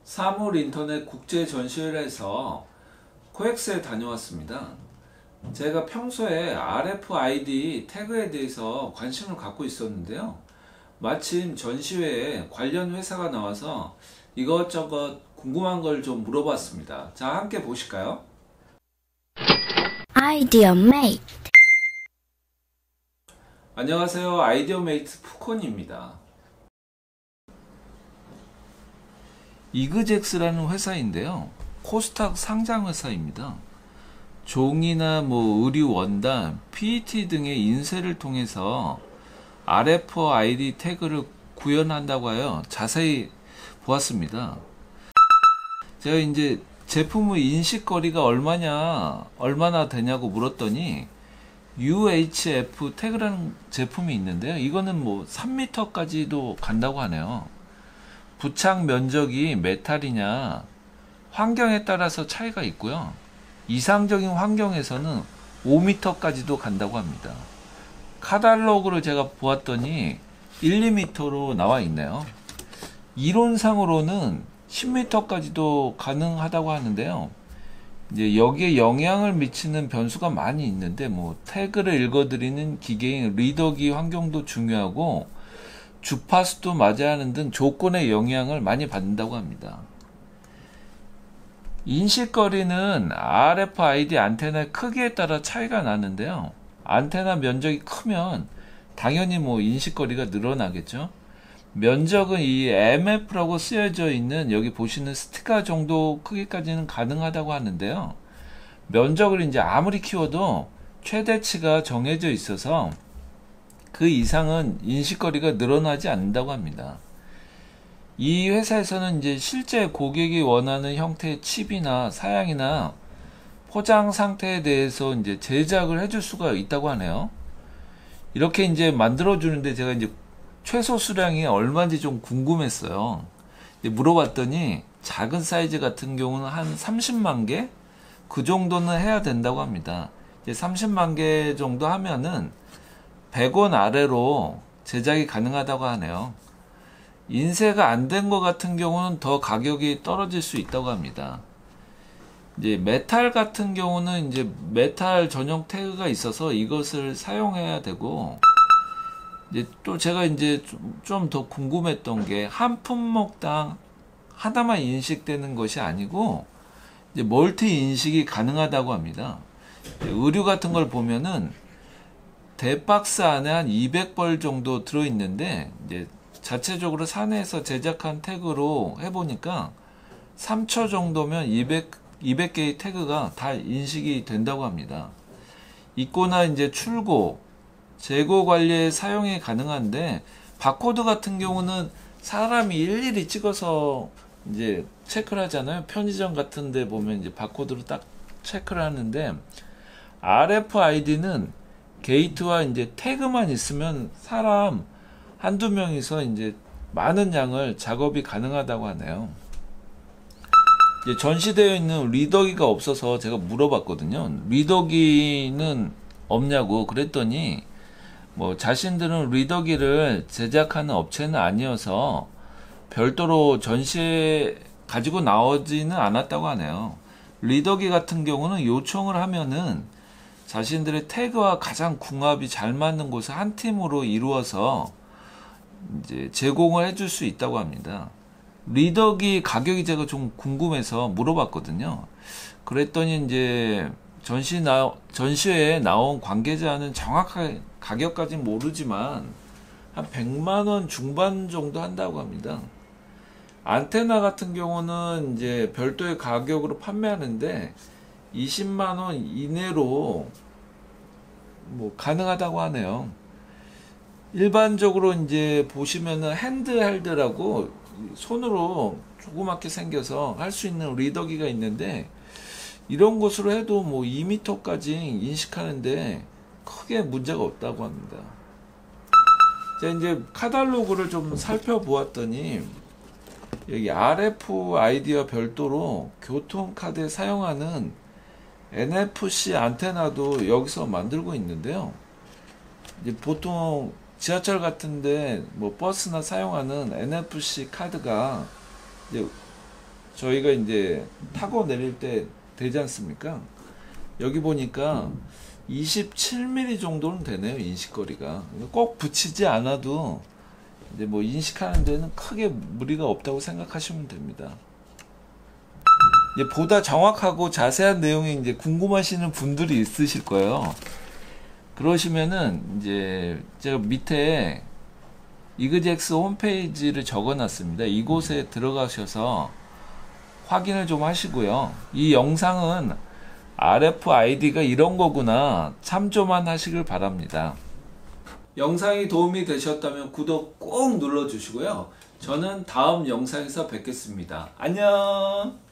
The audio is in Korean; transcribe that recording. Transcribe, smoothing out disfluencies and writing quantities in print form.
사물 인터넷 국제 전시회에서 코엑스에 다녀왔습니다. 제가 평소에 RFID 태그에 대해서 관심을 갖고 있었는데요. 마침 전시회에 관련 회사가 나와서 이것저것 궁금한 걸 좀 물어봤습니다. 자, 함께 보실까요? 아이디어 메이트. 안녕하세요. 아이디어 메이트 푸콘입니다. 이그젝스라는 회사인데요. 코스닥 상장 회사입니다. 종이나 의류 원단, PET 등의 인쇄를 통해서 RFID 태그를 구현한다고 하여 자세히 보았습니다. 제가 이제 제품의 인식거리가 얼마나 되냐고 물었더니 UHF 태그라는 제품이 있는데요. 이거는 3m까지도 간다고 하네요. 부착 면적이 메탈이냐 환경에 따라서 차이가 있고요. 이상적인 환경에서는 5m까지도 간다고 합니다. 카탈로그를 제가 보았더니 1, 2m로 나와 있네요. 이론상으로는 10m까지도 가능하다고 하는데요. 이제 여기에 영향을 미치는 변수가 많이 있는데 태그를 읽어드리는 기계인 리더기 환경도 중요하고 주파수도 맞아야 하는 등 조건의 영향을 많이 받는다고 합니다. 인식거리는 RFID 안테나의 크기에 따라 차이가 나는데요. 안테나 면적이 크면 당연히 인식거리가 늘어나겠죠. 면적은 이 MF라고 쓰여져 있는 여기 보시는 스티커 정도 크기까지는 가능하다고 하는데요. 면적을 이제 아무리 키워도 최대치가 정해져 있어서 그 이상은 인식거리가 늘어나지 않는다고 합니다. 이 회사에서는 이제 실제 고객이 원하는 형태의 칩이나 사양이나 포장 상태에 대해서 이제 제작을 해줄 수가 있다고 하네요. 이렇게 이제 만들어 주는데 제가 이제 최소 수량이 얼마인지 좀 궁금했어요. 물어봤더니 작은 사이즈 같은 경우는 한 30만 개? 그 정도는 해야 된다고 합니다. 이제 30만 개 정도 하면은 100원 아래로 제작이 가능하다고 하네요. 인쇄가 안 된 것 같은 경우는 더 가격이 떨어질 수 있다고 합니다. 이제 메탈 같은 경우는 이제 메탈 전용 태그가 있어서 이것을 사용해야 되고, 이제 또 제가 이제 좀 더 궁금했던 게 한 품목당 하나만 인식되는 것이 아니고 이제 멀티 인식이 가능하다고 합니다. 의류 같은 걸 보면은 대박스 안에 한 200벌 정도 들어있는데 이제 자체적으로 사내에서 제작한 태그로 해보니까 3초 정도면 200개의 태그가 다 인식이 된다고 합니다. 입고나 이제 출고, 재고 관리에 사용이 가능한데 바코드 같은 경우는 사람이 일일이 찍어서 이제 체크를 하잖아요. 편의점 같은 데 보면 이제 바코드로 딱 체크를 하는데 RFID는 게이트와 이제 태그만 있으면 사람 한두 명이서 이제 많은 양을 작업이 가능하다고 하네요. 이제 전시되어 있는 리더기가 없어서 제가 물어봤거든요. 리더기는 없냐고 그랬더니 자신들은 리더기를 제작하는 업체는 아니어서 별도로 전시에 가지고 나오지는 않았다고 하네요. 리더기 같은 경우는 요청을 하면은 자신들의 태그와 가장 궁합이 잘 맞는 곳을 한 팀으로 이루어서 이제 제공을 해줄 수 있다고 합니다. 리더기 가격이 제가 좀 궁금해서 물어봤거든요. 그랬더니 이제 전시회에 나온 관계자는 정확하게 가격까지는 모르지만 한 100만 원 중반 정도 한다고 합니다. 안테나 같은 경우는 이제 별도의 가격으로 판매하는데 20만 원 이내로 가능하다고 하네요. 일반적으로 이제 보시면은 핸드헬드라고 손으로 조그맣게 생겨서 할 수 있는 리더기가 있는데 이런 것으로 해도 2m까지 인식하는데 크게 문제가 없다고 합니다. 제가 이제 카탈로그를 좀 살펴보았더니 여기 RFID와 별도로 교통카드에 사용하는 NFC 안테나도 여기서 만들고 있는데요. 이제 보통 지하철 같은데 버스나 사용하는 NFC 카드가 이제 저희가 이제 타고 내릴 때 되지 않습니까? 여기 보니까 27mm 정도는 되네요, 인식거리가. 꼭 붙이지 않아도 이제 뭐 인식하는 데는 크게 무리가 없다고 생각하시면 됩니다. 이제 보다 정확하고 자세한 내용이 이제 궁금하시는 분들이 있으실 거예요. 그러시면은 이제 제가 밑에 이그젝스 홈페이지를 적어 놨습니다. 이곳에 들어가셔서 확인을 좀 하시고요. 이 영상은 RFID가 이런 거구나 참조만 하시길 바랍니다. 영상이 도움이 되셨다면 구독 꼭 눌러주시고요. 저는 다음 영상에서 뵙겠습니다. 안녕.